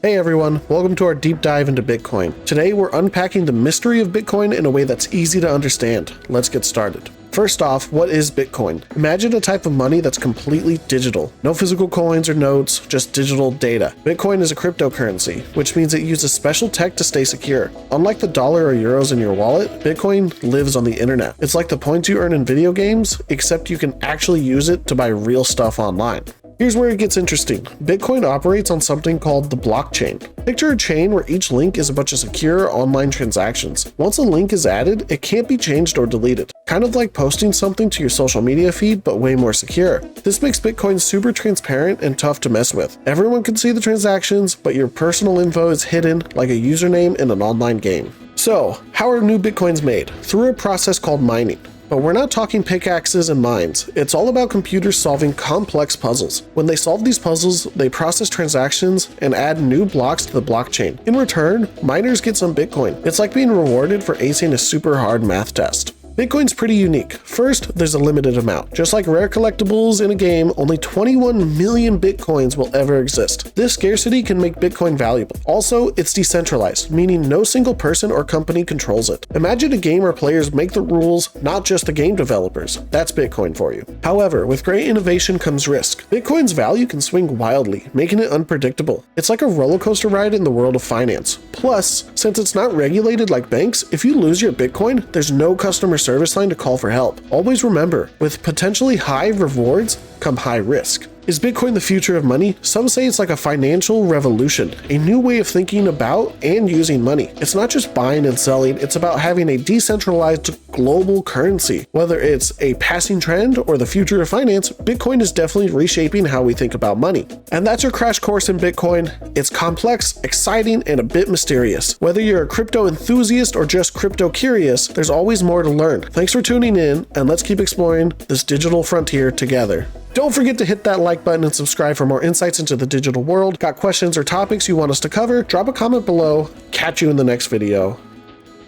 Hey everyone, welcome to our deep dive into Bitcoin. Today we're unpacking the mystery of Bitcoin in a way that's easy to understand. Let's get started. First off, what is Bitcoin? Imagine a type of money that's completely digital. No physical coins or notes, just digital data. Bitcoin is a cryptocurrency, which means it uses special tech to stay secure. Unlike the dollar or euros in your wallet, Bitcoin lives on the internet. It's like the points you earn in video games, except you can actually use it to buy real stuff online. Here's where it gets interesting. Bitcoin operates on something called the blockchain. Picture a chain where each link is a bunch of secure online transactions. Once a link is added, it can't be changed or deleted. Kind of like posting something to your social media feed, but way more secure. This makes Bitcoin super transparent and tough to mess with. Everyone can see the transactions, but your personal info is hidden like a username in an online game. So, how are new Bitcoins made? Through a process called mining. But we're not talking pickaxes and mines. It's all about computers solving complex puzzles. When they solve these puzzles, they process transactions and add new blocks to the blockchain. In return, miners get some Bitcoin. It's like being rewarded for acing a super hard math test. Bitcoin's pretty unique. First, there's a limited amount. Just like rare collectibles in a game, only 21 million Bitcoins will ever exist. This scarcity can make Bitcoin valuable. Also, it's decentralized, meaning no single person or company controls it. Imagine a game where players make the rules, not just the game developers. That's Bitcoin for you. However, with great innovation comes risk. Bitcoin's value can swing wildly, making it unpredictable. It's like a roller coaster ride in the world of finance. Plus, since it's not regulated like banks, if you lose your Bitcoin, there's no customer service line to call for help. Always remember, with potentially high rewards come high risk. Is Bitcoin the future of money? Some say it's like a financial revolution, a new way of thinking about and using money. It's not just buying and selling, it's about having a decentralized global currency. Whether it's a passing trend or the future of finance, Bitcoin is definitely reshaping how we think about money. And that's your crash course in Bitcoin. It's complex, exciting, and a bit mysterious. Whether you're a crypto enthusiast or just crypto curious, there's always more to learn. Thanks for tuning in, and let's keep exploring this digital frontier together. Don't forget to hit that like button and subscribe for more insights into the digital world. Got questions or topics you want us to cover? Drop a comment below. Catch you in the next video.